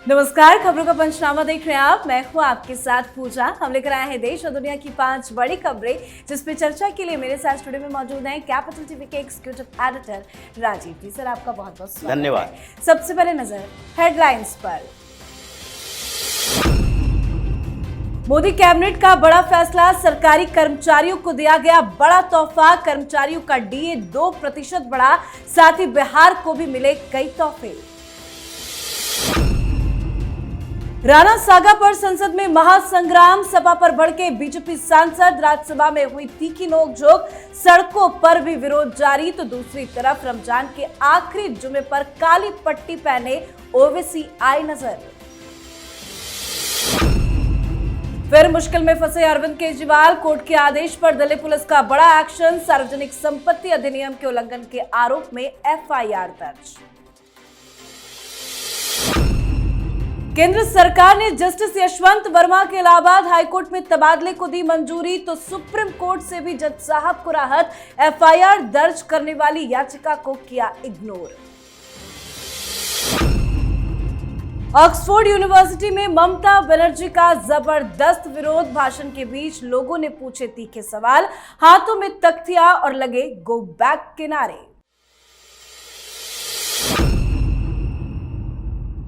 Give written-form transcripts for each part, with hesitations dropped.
नमस्कार, खबरों का पंचनामा देख रहे हैं आप। मैं हूं आपके साथ पूजा। हम लेकर आए हैं देश और दुनिया की 5 बड़ी खबरें, जिसपे चर्चा के लिए मेरे साथ स्टूडियो में मौजूद हैं कैपिटल टीवी के एग्जीक्यूटिव एडिटर राजीव जी। सर, आपका बहुत बहुत स्वागत। धन्यवाद। सबसे पहले नजर हेडलाइंस पर। मोदी कैबिनेट का बड़ा फैसला, सरकारी कर्मचारियों को दिया गया बड़ा तोहफा। कर्मचारियों का डीए 2% बढ़ा, साथ ही बिहार को भी मिले कई तोहफे। राणा सागा पर संसद में महासंग्राम, सभा पर भड़के बीजेपी सांसद, राज्यसभा में हुई तीखी नोकझोंक, सड़कों पर भी विरोध जारी। तो दूसरी तरफ रमजान के आखिरी जुमे पर काली पट्टी पहने ओवैसी आई नजर। फिर मुश्किल में फंसे अरविंद केजरीवाल, कोर्ट के आदेश पर दिल्ली पुलिस का बड़ा एक्शन, सार्वजनिक संपत्ति अधिनियम के उल्लंघन के आरोप में एफआईआर दर्ज। केंद्र सरकार ने जस्टिस यशवंत वर्मा के इलाहाबाद हाईकोर्ट में तबादले को दी मंजूरी। तो सुप्रीम कोर्ट से भी जज साहब को राहत, एफआईआर दर्ज करने वाली याचिका को किया इग्नोर। ऑक्सफोर्ड यूनिवर्सिटी में ममता बनर्जी का जबरदस्त विरोध, भाषण के बीच लोगों ने पूछे तीखे सवाल, हाथों में तख्तियां और लगे गो बैक के नारे।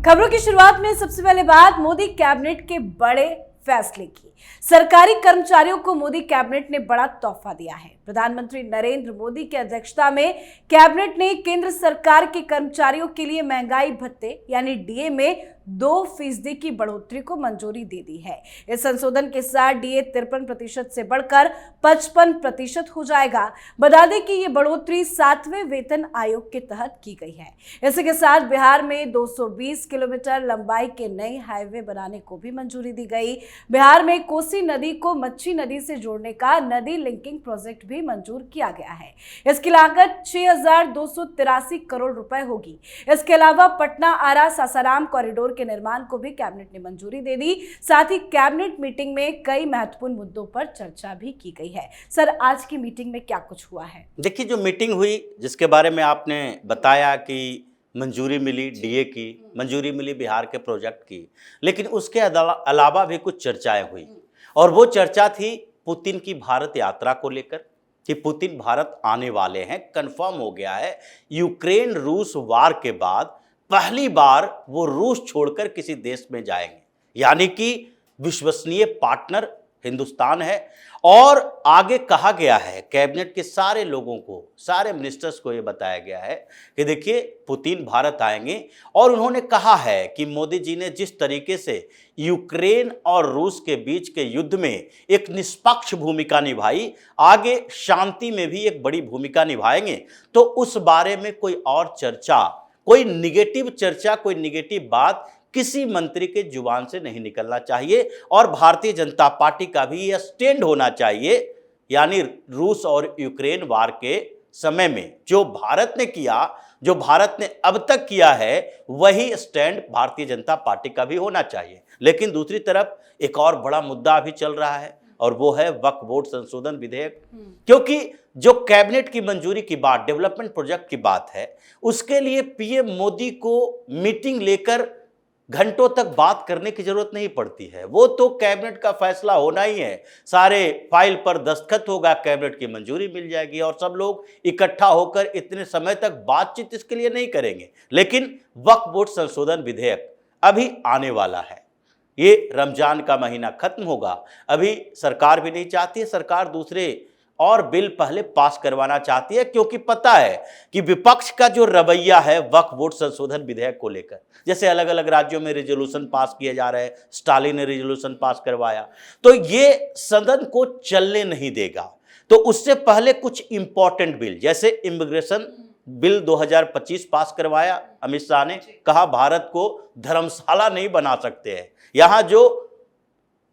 खबरों की शुरुआत में सबसे पहले बात मोदी कैबिनेट के बड़े फैसले की। सरकारी कर्मचारियों को मोदी कैबिनेट ने बड़ा तोहफा दिया है। प्रधानमंत्री नरेंद्र मोदी की अध्यक्षता में कैबिनेट ने केंद्र सरकार के कर्मचारियों के लिए महंगाई भत्ते यानी डीए में 2% की बढ़ोतरी को मंजूरी दे दी है। इस संशोधन के साथ डीए 53% से बढ़कर 55% हो जाएगा। बता दें कि ये बढ़ोतरी 7वें वेतन आयोग के तहत की गई है। इसी के साथ बिहार में 220 किलोमीटर लंबाई के नए हाईवे बनाने को भी मंजूरी दी गई। बिहार में कोसी नदी को मच्छी नदी से जोड़ने का नदी लिंकिंग प्रोजेक्ट भी मंजूर किया गया है। इसकी लागत 6,283 करोड़ रुपए होगी। इसके अलावा पटना आरा सासाराम कॉरिडोर के निर्माण को भी कैबिनेट ने मंजूरी दे दी। साथ ही कैबिनेट मीटिंग में कई महत्वपूर्ण मुद्दों पर चर्चा भी की गई है। सर, आज की मीटिंग में क्या कुछ हुआ है? देखिए, जो मीटिंग हुई जिसके बारे में आपने बताया कि मंजूरी मिली डीए की, मंजूरी मिली बिहार के प्रोजेक्ट की, लेकिन उसके अलावा भी कुछ चर्चाएं हुई। और वो चर्चा थी पुतिन की भारत यात्रा को लेकर कि पुतिन भारत आने वाले हैं, कंफर्म हो गया है। यूक्रेन रूस वार के बाद पहली बार वो रूस छोड़कर किसी देश में जाएंगे, यानी कि विश्वसनीय पार्टनर हिंदुस्तान है। और आगे कहा गया है, कैबिनेट के सारे लोगों को, सारे मिनिस्टर्स को ये बताया गया है कि देखिए पुतिन भारत आएंगे। और उन्होंने कहा है कि मोदी जी ने जिस तरीके से यूक्रेन और रूस के बीच के युद्ध में एक निष्पक्ष भूमिका निभाई, आगे शांति में भी एक बड़ी भूमिका निभाएंगे। तो उस बारे में कोई और चर्चा, कोई निगेटिव चर्चा, कोई निगेटिव बात किसी मंत्री के जुबान से नहीं निकलना चाहिए। और भारतीय जनता पार्टी का भी यह स्टैंड होना चाहिए, यानी रूस और यूक्रेन वार के समय में जो भारत ने किया, जो भारत ने अब तक किया है, वही स्टैंड भारतीय जनता पार्टी का भी होना चाहिए। लेकिन दूसरी तरफ एक और बड़ा मुद्दा अभी चल रहा है और वो है वक्फ बोर्ड संशोधन विधेयक। क्योंकि जो कैबिनेट की मंजूरी की बात, डेवलपमेंट प्रोजेक्ट की बात है, उसके लिए पीएम मोदी को मीटिंग लेकर घंटों तक बात करने की जरूरत नहीं पड़ती है। वो तो कैबिनेट का फैसला होना ही है, सारे फाइल पर दस्तखत होगा, कैबिनेट की मंजूरी मिल जाएगी और सब लोग इकट्ठा होकर इतने समय तक बातचीत इसके लिए नहीं करेंगे। लेकिन वक्फ बोर्ड संशोधन विधेयक अभी आने वाला है। ये रमजान का महीना खत्म होगा, अभी सरकार भी नहीं चाहती है, सरकार दूसरे और बिल पहले पास करवाना चाहती है, क्योंकि पता है कि विपक्ष का जो रवैया है वक्फ बोर्ड संशोधन विधेयक को लेकर, जैसे अलग अलग राज्यों में रेजोल्यूशन पास किए जा रहे हैं, स्टालिन ने रेजोल्यूशन पास करवाया, तो ये सदन को चलने नहीं देगा। तो उससे पहले कुछ इंपॉर्टेंट बिल, जैसे इमिग्रेशन बिल 2025 पास करवाया अमित शाह ने, कहा भारत को धर्मशाला नहीं बना सकते हैं, यहाँ जो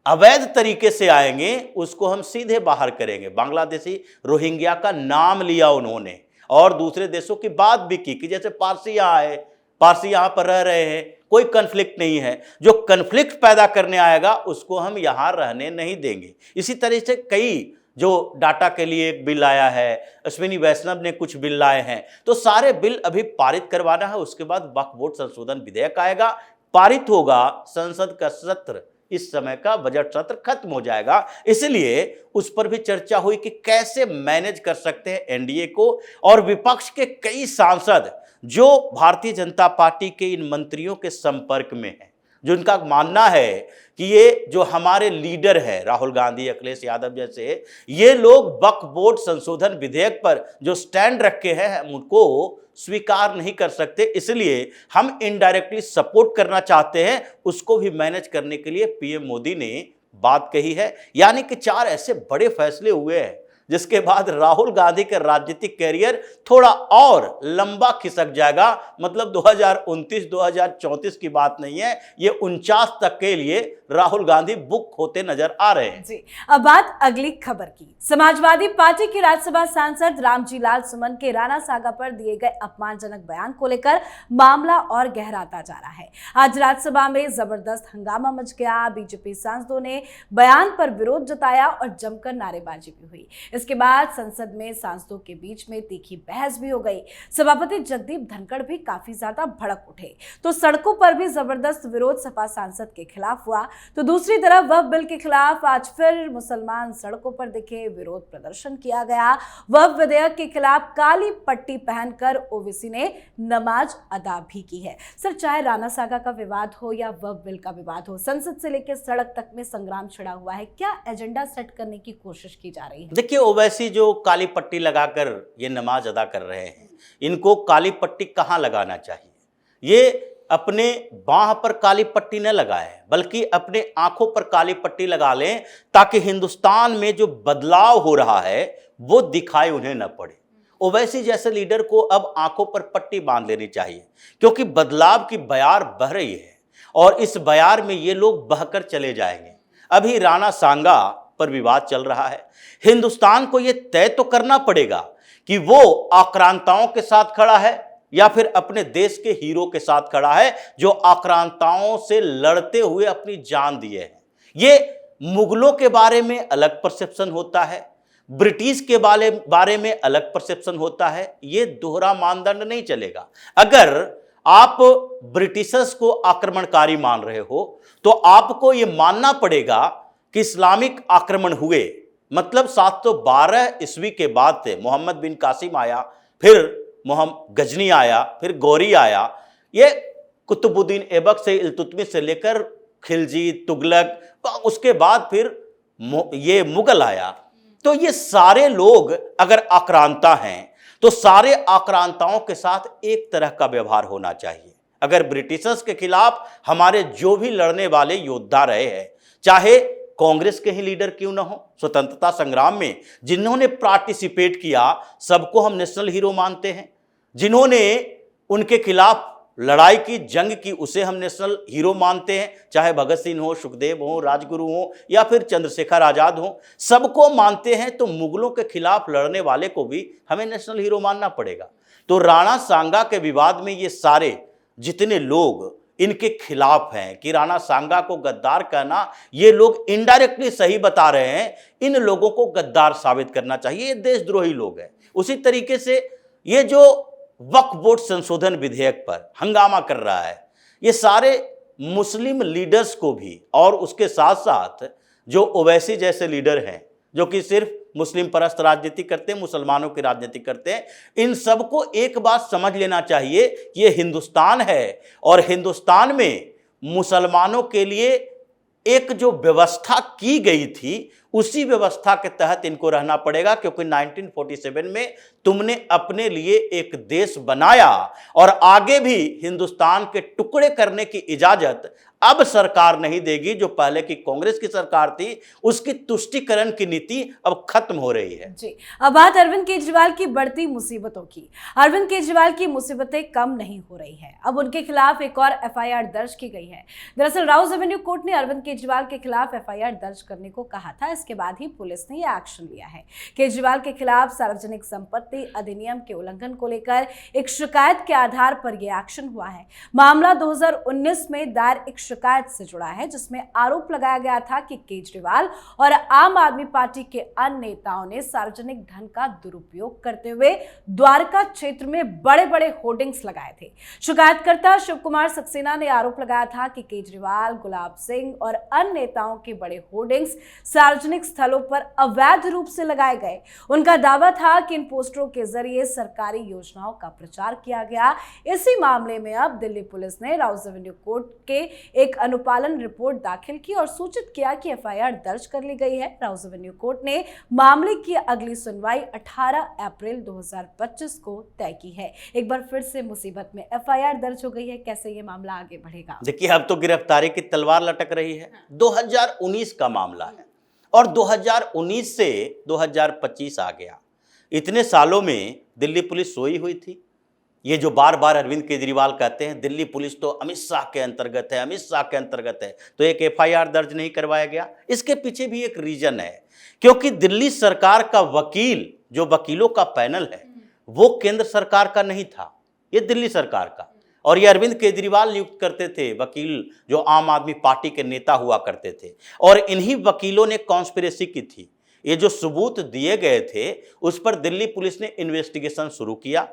अवैध तरीके से आएंगे उसको हम सीधे बाहर करेंगे। बांग्लादेशी रोहिंग्या का नाम लिया उन्होंने और दूसरे देशों की बात भी की कि जैसे पारसी यहाँ है, पारसी यहाँ पर रह रहे हैं, कोई कन्फ्लिक्ट नहीं है, जो कन्फ्लिक्ट पैदा करने आएगा उसको हम यहाँ रहने नहीं देंगे। इसी तरह से कई जो डाटा के लिए एक बिल आया है, अश्विनी वैष्णव ने कुछ बिल लाए हैं, तो सारे बिल अभी पारित करवाना है। उसके बाद वक्फ बोर्ड संशोधन विधेयक आएगा, पारित होगा, संसद का सत्र इस समय का बजट सत्र खत्म हो जाएगा। इसलिए उस पर भी चर्चा हुई कि कैसे मैनेज कर सकते हैं एनडीए को। और विपक्ष के कई सांसद जो भारतीय जनता पार्टी के इन मंत्रियों के संपर्क में हैं, जिनका मानना है कि ये जो हमारे लीडर हैं राहुल गांधी, अखिलेश यादव जैसे, ये लोग वक्फ बोर्ड संशोधन विधेयक पर जो स्टैंड रखे हैं हम उनको स्वीकार नहीं कर सकते, इसलिए हम इनडायरेक्टली सपोर्ट करना चाहते हैं। उसको भी मैनेज करने के लिए पीएम मोदी ने बात कही है। यानी कि 4 ऐसे बड़े फैसले हुए हैं जिसके बाद राहुल गांधी का राजनीतिक कैरियर थोड़ा और लंबा खिसक जाएगा। मतलब 2029-2034 की बात नहीं है, ये 49 तक के लिए राहुल गांधी बुक होते नजर आ रहे हैं। जी, अब बात अगली खबर की। समाजवादी पार्टी के राज्यसभा सांसद रामजी लाल सुमन के राणा सागा पर दिए गए अपमानजनक बयान को लेकर मामला और गहराता जा रहा है। आज राज्यसभा में जबरदस्त हंगामा मच गया। बीजेपी सांसदों ने बयान पर विरोध जताया और जमकर नारेबाजी भी हुई। इसके बाद संसद में सांसदों के बीच में तीखी बहस भी हो गई। सभापति जगदीप धनखड़ भी काफी ज्यादा भड़क उठे, तो सड़कों पर भी जबरदस्त विरोध सपा सांसद के खिलाफ हुआ। तो दूसरी तरफ वक्फ बिल के खिलाफ आज फिर मुसलमान सड़कों पर दिखे, विरोध प्रदर्शन किया गया। वक्फ विधेयक के खिलाफ काली पट्टी पहनकर ओवैसी ने नमाज अदा भी की है। सर, चाहे राणा सागा का विवाद हो या वक्फ बिल का विवाद हो, संसद से लेकर सड़क तक में संग्राम छिड़ा हुआ है। क्या एजेंडा सेट करने की कोशिश की जा रही है? देखिए, ओवैसी जो काली पट्टी लगाकर ये नमाज अदा कर रहे हैं, इनको काली पट्टी कहाँ लगाना चाहिए? ये अपने बाह पर काली पट्टी न लगाए, बल्कि अपने आंखों पर काली पट्टी लगा लें, ताकि हिंदुस्तान में जो बदलाव हो रहा है वो दिखाई उन्हें न पड़े। ओवैसी जैसे लीडर को अब आंखों पर पट्टी बांध लेनी चाहिए, क्योंकि बदलाव की बयार बह रही है और इस बयार में ये लोग बहकर चले जाएंगे। अभी राणा सांगा पर विवाद चल रहा है। हिंदुस्तान को यह तय तो करना पड़ेगा कि वो आक्रांताओं के साथ खड़ा है या फिर अपने देश के हीरो के साथ खड़ा है, जो आक्रांताओं से लड़ते हुए अपनी जान दिए हैं। ये मुगलों के बारे में अलग परसेप्शन होता है, ब्रिटिश के बारे में अलग परसेप्शन होता है। ये दोहरा मानदंड नहीं चलेगा। अगर आप ब्रिटिशर्स को आक्रमणकारी मान रहे हो, तो आपको ये मानना पड़ेगा कि इस्लामिक आक्रमण हुए, मतलब 712 ईस्वी के बाद से मोहम्मद बिन कासिम आया, फिर गजनी आया, फिर गौरी आया, ये कुतुबुद्दीन ऐबक से, इल्तुतमिश से लेकर खिलजी, तुगलक, उसके बाद फिर ये मुगल आया। तो ये सारे लोग अगर आक्रांता हैं तो सारे आक्रांताओं के साथ एक तरह का व्यवहार होना चाहिए। अगर ब्रिटिशर्स के खिलाफ हमारे जो भी लड़ने वाले योद्धा रहे हैं, चाहे कांग्रेस के ही लीडर क्यों ना हो, स्वतंत्रता संग्राम में जिन्होंने पार्टिसिपेट किया, सबको हम नेशनल हीरो मानते हैं। जिन्होंने उनके खिलाफ लड़ाई की, जंग की, उसे हम नेशनल हीरो मानते हैं। चाहे भगत सिंह हो, सुखदेव हो, राजगुरु हो या फिर चंद्रशेखर आजाद हो, सबको मानते हैं। तो मुगलों के खिलाफ लड़ने वाले को भी हमें नेशनल हीरो मानना पड़ेगा। तो राणा सांगा के विवाद में ये सारे जितने लोग इनके खिलाफ हैं कि राणा सांगा को गद्दार कहना, ये लोग इनडायरेक्टली सही बता रहे हैं। इन लोगों को गद्दार साबित करना चाहिए, ये देशद्रोही लोग हैं। उसी तरीके से ये जो वक्फ बोर्ड संशोधन विधेयक पर हंगामा कर रहा है, ये सारे मुस्लिम लीडर्स को भी, और उसके साथ साथ जो ओवैसी जैसे लीडर हैं जो कि सिर्फ मुस्लिम परस्त राजनीति करते हैं, मुसलमानों की राजनीति करते हैं, इन सबको एक बात समझ लेना चाहिए कि ये हिंदुस्तान है और हिंदुस्तान में मुसलमानों के लिए एक जो व्यवस्था की गई थी, उसी व्यवस्था के तहत इनको रहना पड़ेगा। क्योंकि 1947 में तुमने अपने लिए एक देश बनाया और आगे भी हिंदुस्तान के टुकड़े करने की इजाजत अब सरकार नहीं देगी। जो पहले की कांग्रेस की सरकार थी, उसकी तुष्टीकरण की नीति अब खत्म हो रही है। जी, अब बात अरविंद केजरीवाल की बढ़ती मुसीबतों की। अरविंद केजरीवाल की मुसीबतें कम नहीं हो रही है। अब उनके खिलाफ एक और एफआईआर दर्ज की गई है। दरअसल राउज एवेन्यू कोर्ट ने अरविंद केजरीवाल के खिलाफ एफआईआर दर्ज करने को कहा था। इसके बाद ही पुलिस ने यह एक्शन लिया है। केजरीवाल के खिलाफ सार्वजनिक संपत्ति अधिनियम के उल्लंघन को लेकर एक शिकायत के आधार पर यह एक्शन हुआ है। मामला 2019 में दायर एक शिकायत से जुड़ा है, जिसमें आरोप लगाया गया था कि केजरीवाल और आम आदमी पार्टी के अन्य नेताओं ने सार्वजनिक धन का दुरुपयोग करते हुए द्वारका क्षेत्र में बड़े बड़े होर्डिंग्स लगाए थे। शिकायतकर्ता शिव कुमार सक्सेना ने आरोप लगाया था कि केजरीवाल, गुलाब सिंह और अन्य नेताओं के बड़े होर्डिंग्स सार्वजनिक स्थलों पर अवैध रूप से लगाए गए। उनका दावा था कि इन पोस्टरों के जरिए सरकारी योजनाओं का प्रचार किया गया। इसी मामले में अब दिल्ली पुलिस ने राउज एवेन्यू कोर्ट के एक अनुपालन रिपोर्ट दाखिल की और सूचित किया कि एफआईआर दर्ज कर ली गई है। राउज एवेन्यू कोर्ट ने मामले की अगली सुनवाई 18 अप्रैल 2025 को तय की है। एक बार फिर से मुसीबत में एफआईआर दर्ज हो गई है। कैसे ये मामला आगे बढ़ेगा? देखिए, अब तो गिरफ्तारी की तलवार लटक रही है। 2019 का मामला है और 2019 से 2025 आ गया। इतने सालों में दिल्ली पुलिस सोई हुई थी। ये जो बार बार अरविंद केजरीवाल कहते हैं दिल्ली पुलिस तो अमित शाह के अंतर्गत है, अमित शाह के अंतर्गत है, तो एक एफआईआर दर्ज नहीं करवाया गया। इसके पीछे भी एक रीजन है, क्योंकि दिल्ली सरकार का वकील, जो वकीलों का पैनल है, वो केंद्र सरकार का नहीं था, ये दिल्ली सरकार का। और ये अरविंद केजरीवाल नियुक्त करते थे वकील, जो आम आदमी पार्टी के नेता हुआ करते थे, और इन्हीं वकीलों ने कॉन्स्पिरेसी की थी। ये जो सबूत दिए गए थे उस पर दिल्ली पुलिस ने इन्वेस्टिगेशन शुरू किया।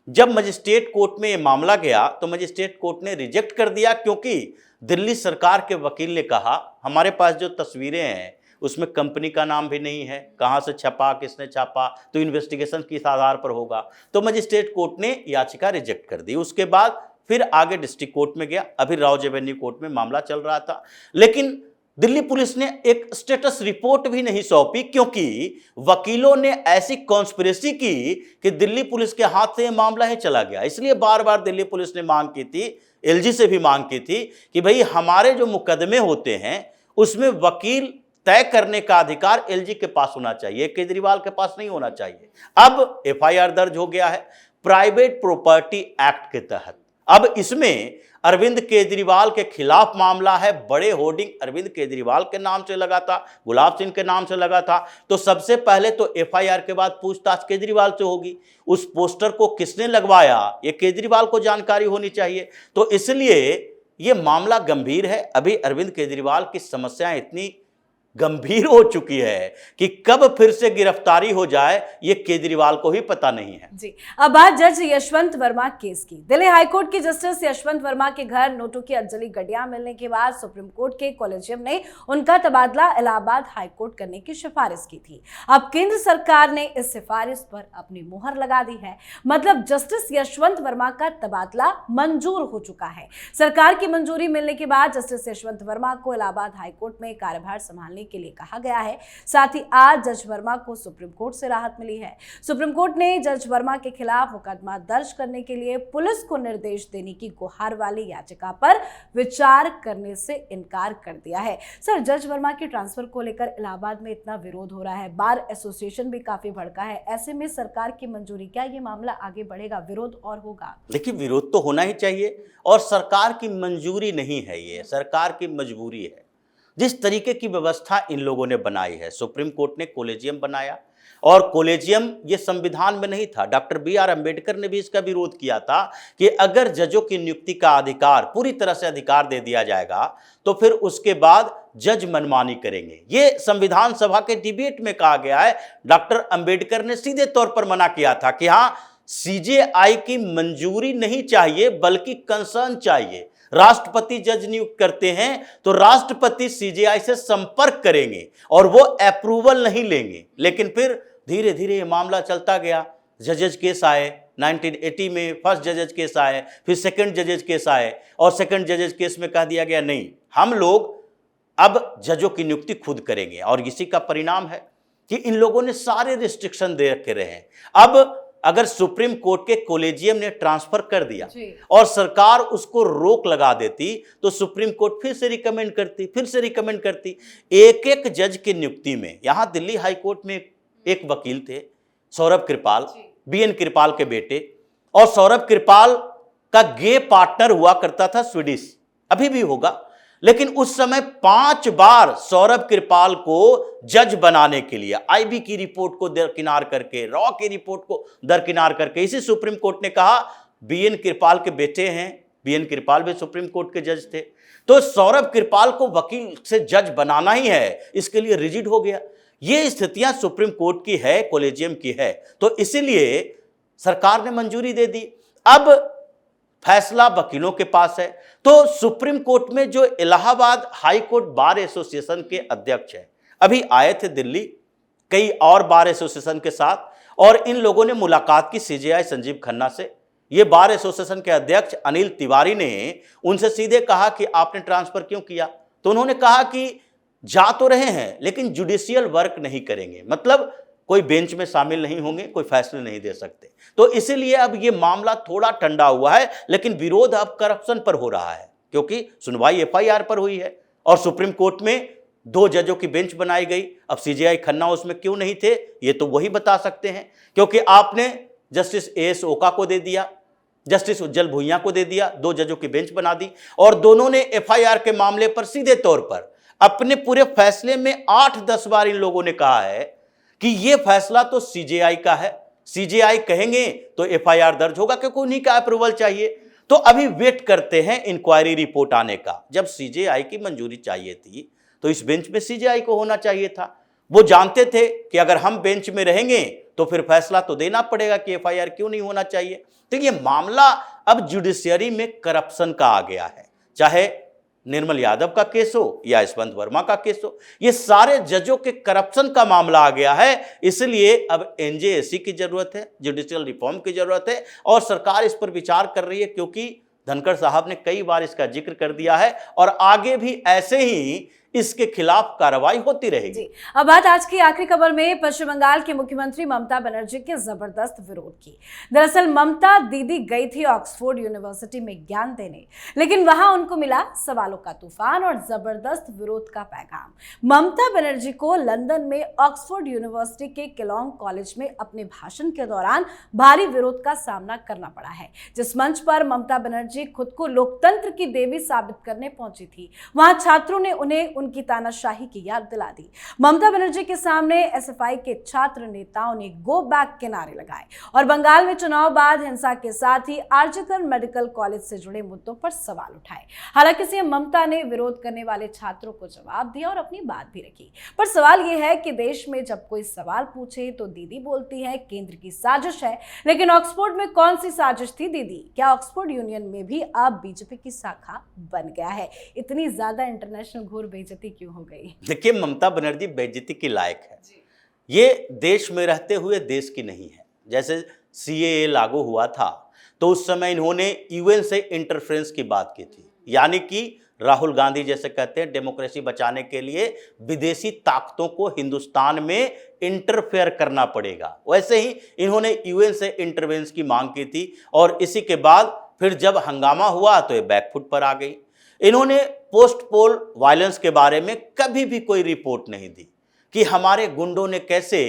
जब मजिस्ट्रेट कोर्ट में ये मामला गया तो मजिस्ट्रेट कोर्ट ने रिजेक्ट कर दिया, क्योंकि दिल्ली सरकार के वकील ने कहा हमारे पास जो तस्वीरें हैं उसमें कंपनी का नाम भी नहीं है, कहाँ से छपा, किसने छापा, तो इन्वेस्टिगेशन किस आधार पर होगा। तो मजिस्ट्रेट कोर्ट ने याचिका रिजेक्ट कर दी। उसके बाद फिर आगे डिस्ट्रिक्ट कोर्ट में गया। अभी राउज एवेन्यू कोर्ट में मामला चल रहा था, लेकिन दिल्ली पुलिस ने एक स्टेटस रिपोर्ट भी नहीं सौंपी, क्योंकि वकीलों ने ऐसी कॉन्स्पिरेसी की कि दिल्ली पुलिस के हाथ से यह मामला ही चला गया। इसलिए बार बार दिल्ली पुलिस ने मांग की थी, एलजी से भी मांग की थी कि भाई हमारे जो मुकदमे होते हैं उसमें वकील तय करने का अधिकार एलजी के पास होना चाहिए, केजरीवाल के पास नहीं होना चाहिए। अब एफआईआर दर्ज हो गया है प्राइवेट प्रॉपर्टी एक्ट के तहत। अब इसमें अरविंद केजरीवाल के खिलाफ मामला है। बड़े होर्डिंग अरविंद केजरीवाल के नाम से लगा था, गुलाब सिंह के नाम से लगा था। तो सबसे पहले तो एफआईआर के बाद पूछताछ केजरीवाल से होगी। उस पोस्टर को किसने लगवाया ये केजरीवाल को जानकारी होनी चाहिए। तो इसलिए ये मामला गंभीर है। अभी अरविंद केजरीवाल की समस्याएं इतनी गंभीर हो चुकी है कि कब फिर से गिरफ्तारी हो जाए ये केजरीवाल को ही पता नहीं है। जी, अब बात जज यशवंत वर्मा केस की। दिल्ली हाईकोर्ट के जस्टिस यशवंत वर्मा के घर नोटों की अंजलि गड्डियां मिलने के बाद सुप्रीम कोर्ट के कॉलेजियम ने उनका तबादला इलाहाबाद हाईकोर्ट करने की सिफारिश की थी। अब केंद्र सरकार ने इस सिफारिश पर अपनी मुहर लगा दी है। मतलब जस्टिस यशवंत वर्मा का तबादला मंजूर हो चुका है। सरकार की मंजूरी मिलने के बाद जस्टिस यशवंत वर्मा को इलाहाबाद हाईकोर्ट में कार्यभार संभालने के लिए कहा गया है। साथ ही आज जज वर्मा को सुप्रीम कोर्ट से राहत मिली है। सुप्रीम कोर्ट ने जज वर्मा के खिलाफ मुकदमा दर्ज करने के लिए पुलिस को निर्देश देने की गुहार वाली याचिका पर विचार करने से इनकार कर दिया है। सर, जज वर्मा के ट्रांसफर को लेकर इलाहाबाद में इतना विरोध हो रहा है, बार एसोसिएशन भी काफी भड़का है। ऐसे में सरकार की मंजूरी, क्या ये मामला आगे बढ़ेगा, विरोध और होगा? देखिए, विरोध तो होना ही चाहिए, और सरकार की मंजूरी नहीं है, ये सरकार की मजबूरी है। जिस तरीके की व्यवस्था इन लोगों ने बनाई है, सुप्रीम कोर्ट ने कॉलेजियम बनाया, और कॉलेजियम ये संविधान में नहीं था। डॉक्टर BR अम्बेडकर ने भी इसका विरोध किया था कि अगर जजों की नियुक्ति का अधिकार पूरी तरह से अधिकार दे दिया जाएगा तो फिर उसके बाद जज मनमानी करेंगे। ये संविधान सभा के डिबेट में कहा गया है। डॉक्टर अम्बेडकर ने सीधे तौर पर मना किया था कि हाँ, CJI की मंजूरी नहीं चाहिए बल्कि कंसर्न चाहिए। राष्ट्रपति जज नियुक्त करते हैं तो राष्ट्रपति CJI से संपर्क करेंगे और वो अप्रूवल नहीं लेंगे। लेकिन फिर धीरे धीरे ये मामला चलता गया। जजेज केस आए, 1980 में फर्स्ट जजेज केस आए, फिर सेकंड जजेज केस आए, और सेकंड जजेज केस में कह दिया गया नहीं, हम लोग अब जजों की नियुक्ति खुद करेंगे। और इसी का परिणाम है कि इन लोगों ने सारे रिस्ट्रिक्शन दे रखे रहे हैं। अब अगर सुप्रीम कोर्ट के कॉलेजियम ने ट्रांसफर कर दिया और सरकार उसको रोक लगा देती तो सुप्रीम कोर्ट फिर से रिकमेंड करती। एक एक जज की नियुक्ति में, यहां दिल्ली हाई कोर्ट में एक वकील थे सौरभ कृपाल, BN कृपाल के बेटे, और सौरभ कृपाल का गे पार्टनर हुआ करता था स्वीडिश, अभी भी होगा। लेकिन उस समय 5 बार सौरभ कृपाल को जज बनाने के लिए IB की रिपोर्ट को दरकिनार करके, रॉ की रिपोर्ट को दरकिनार करके, इसी सुप्रीम कोर्ट ने कहा BN कृपाल के बेटे हैं, BN कृपाल भी सुप्रीम कोर्ट के जज थे, तो सौरभ कृपाल को वकील से जज बनाना ही है, इसके लिए रिजिड हो गया। ये स्थितियां सुप्रीम कोर्ट की है, कॉलेजियम की है, तो इसीलिए सरकार ने मंजूरी दे दी। अब फैसला वकीलों के पास है। तो सुप्रीम कोर्ट में जो Allahabad high court bar association के अध्यक्ष हैं, अभी आए थे दिल्ली कई और बार एसोसिएशन के साथ, और इन लोगों ने मुलाकात की सीजेआई संजीव खन्ना से। ये बार एसोसिएशन के अध्यक्ष अनिल तिवारी ने उनसे सीधे कहा कि आपने ट्रांसफर क्यों किया, तो उन्होंने कहा कि जा तो रहे हैं लेकिन जुडिशियल वर्क नहीं करेंगे, मतलब कोई बेंच में शामिल नहीं होंगे, कोई फैसले नहीं दे सकते। तो इसीलिए अब ये मामला थोड़ा ठंडा हुआ है, लेकिन विरोध अब करप्शन पर हो रहा है, क्योंकि सुनवाई एफआईआर पर हुई है और सुप्रीम कोर्ट में 2 जजों की बेंच बनाई गई। अब सीजेआई खन्ना उसमें क्यों नहीं थे, ये तो वही बता सकते हैं, क्योंकि आपने जस्टिस एएस ओका को दे दिया, जस्टिस उज्जवल भुइयां को दे दिया, 2 जजों की बेंच बना दी, और दोनों ने एफआईआर के मामले पर सीधे तौर पर अपने पूरे फैसले में 8-10 बार इन लोगों ने कहा है कि यह फैसला तो सीजेआई का है, सीजेआई कहेंगे तो एफआईआर दर्ज होगा, क्योंकि उन्हीं का अप्रूवल चाहिए। तो अभी वेट करते हैं इंक्वायरी रिपोर्ट आने का। जब सीजेआई की मंजूरी चाहिए थी तो इस बेंच में सीजेआई को होना चाहिए था। वो जानते थे कि अगर हम बेंच में रहेंगे तो फिर फैसला तो देना पड़ेगा कि एफआईआर क्यों नहीं होना चाहिए। तो ये मामला अब जुडिशियरी में करप्शन का आ गया है, चाहे निर्मल यादव का केस हो या यशवंत वर्मा का केस हो, ये सारे जजों के करप्शन का मामला आ गया है। इसलिए अब एनजेएसी की जरूरत है, जुडिशियल रिफॉर्म की जरूरत है, और सरकार इस पर विचार कर रही है, क्योंकि धनखड़ साहब ने कई बार इसका जिक्र कर दिया है और आगे भी ऐसे ही इसके खिलाफ कार्रवाई होती रहेगी। अब बात आज की आखिरी खबर में पश्चिम बंगाल की मुख्यमंत्री ममता बनर्जी के जबरदस्त विरोध की। दरअसल ममता दीदी गई थी ऑक्सफोर्ड यूनिवर्सिटी में ज्ञान देने, लेकिन वहां उनको मिला सवालों का तूफान और जबरदस्त विरोध का पैगाम। ममता बनर्जी को लंदन में ऑक्सफोर्ड यूनिवर्सिटी के केलॉन्ग कॉलेज में अपने भाषण के दौरान भारी विरोध का सामना करना पड़ा है। जिस मंच पर ममता बनर्जी खुद को लोकतंत्र की देवी साबित करने पहुंची थी, वहां छात्रों ने उन्हें उनकी तानाशाही की याद दिला दी। ममता बनर्जी के सामने एसएफआई के छात्र नेताओं ने गो बैक के नारे लगाए और बंगाल में चुनाव बाद हिंसा के साथ ही आरजीकर मेडिकल कॉलेज से जुड़े मुद्दों पर सवाल उठाए। हालांकि सीएम ममता ने विरोध करने वाले छात्रों को जवाब दिया और अपनी बात भी रखी। पर सवाल यह है कि देश में जब कोई सवाल पूछे तो दीदी बोलती है केंद्र की साजिश है, लेकिन ऑक्सफोर्ड में कौन सी साजिश थी दीदी? क्या ऑक्सफोर्ड यूनियन में भी अब बीजेपी की शाखा बन गया है? इतनी ज्यादा इंटरनेशनल घूर बेइज्जती क्यों हो गई? देखिए, ममता बनर्जी बेइज्जती के लायक है। ये देश में रहते हुए देश की नहीं है। जैसे सीएए लागू हुआ था तो उस समय इन्होंने यूएन से इंटरफ्रेंस की बात की थी, यानी कि राहुल गांधी जैसे कहते हैं डेमोक्रेसी बचाने के लिए विदेशी ताकतों को हिंदुस्तान में इंटरफेयर करना पड़ेगा। वैसे ही इन्होंने यूएन से इंटरवेंस की मांग की थी, और इसी के बाद फिर जब हंगामा हुआ तो ये बैकफुट पर आ गई। इन्होंने पोस्ट पोल वायलेंस के बारे में कभी भी कोई रिपोर्ट नहीं दी कि हमारे गुंडों ने कैसे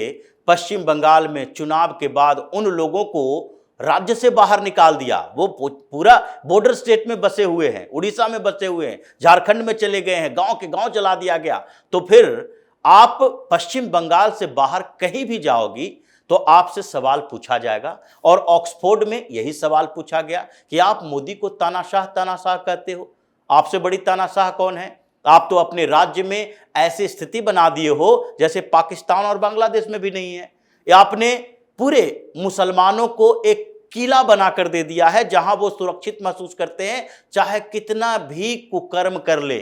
पश्चिम बंगाल में चुनाव के बाद उन लोगों को राज्य से बाहर निकाल दिया। वो पूरा बॉर्डर स्टेट में बसे हुए हैं, उड़ीसा में बसे हुए हैं, झारखंड में चले गए हैं, गांव के गांव जला दिया गया। तो फिर आप पश्चिम बंगाल से बाहर कहीं भी जाओगी तो आपसे सवाल पूछा जाएगा, और ऑक्सफोर्ड में यही सवाल पूछा गया कि आप मोदी को तानाशाह कहते हो। आपसे बड़ी तानाशाह कौन है? आप तो अपने राज्य में ऐसी स्थिति बना दिए हो जैसे पाकिस्तान और बांग्लादेश में भी नहीं है। आपने पूरे मुसलमानों को एक किला बनाकर दे दिया है जहां वो सुरक्षित महसूस करते हैं, चाहे कितना भी कुकर्म कर ले।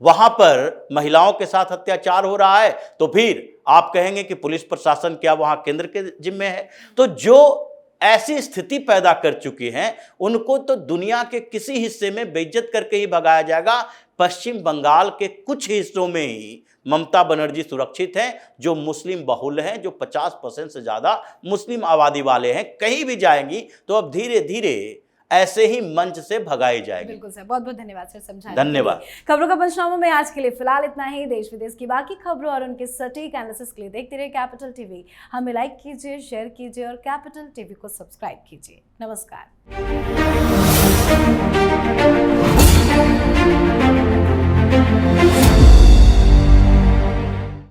वहां पर महिलाओं के साथ अत्याचार हो रहा है तो फिर आप कहेंगे कि पुलिस प्रशासन क्या वहां केंद्र के जिम्मे है? तो जो ऐसी स्थिति पैदा कर चुकी हैं उनको तो दुनिया के किसी हिस्से में बेइज्जत करके ही भगाया जाएगा। पश्चिम बंगाल के कुछ हिस्सों में ही ममता बनर्जी सुरक्षित हैं, जो मुस्लिम बहुल हैं, जो 50% से ज्यादा मुस्लिम आबादी वाले हैं। कहीं भी जाएंगी तो अब धीरे धीरे ऐसे ही मंच से भगाई जाएगी। बिल्कुल सर, बहुत बहुत धन्यवाद सर समझाने। धन्यवाद। खबरों का पंचनामा में आज के लिए फिलहाल इतना ही। देश विदेश की बाकी खबरों और उनके सटीक एनालिसिस के लिए देखते रहिए कैपिटल टीवी। हमें लाइक कीजिए, शेयर कीजिए और कैपिटल टीवी को सब्सक्राइब कीजिए। नमस्कार।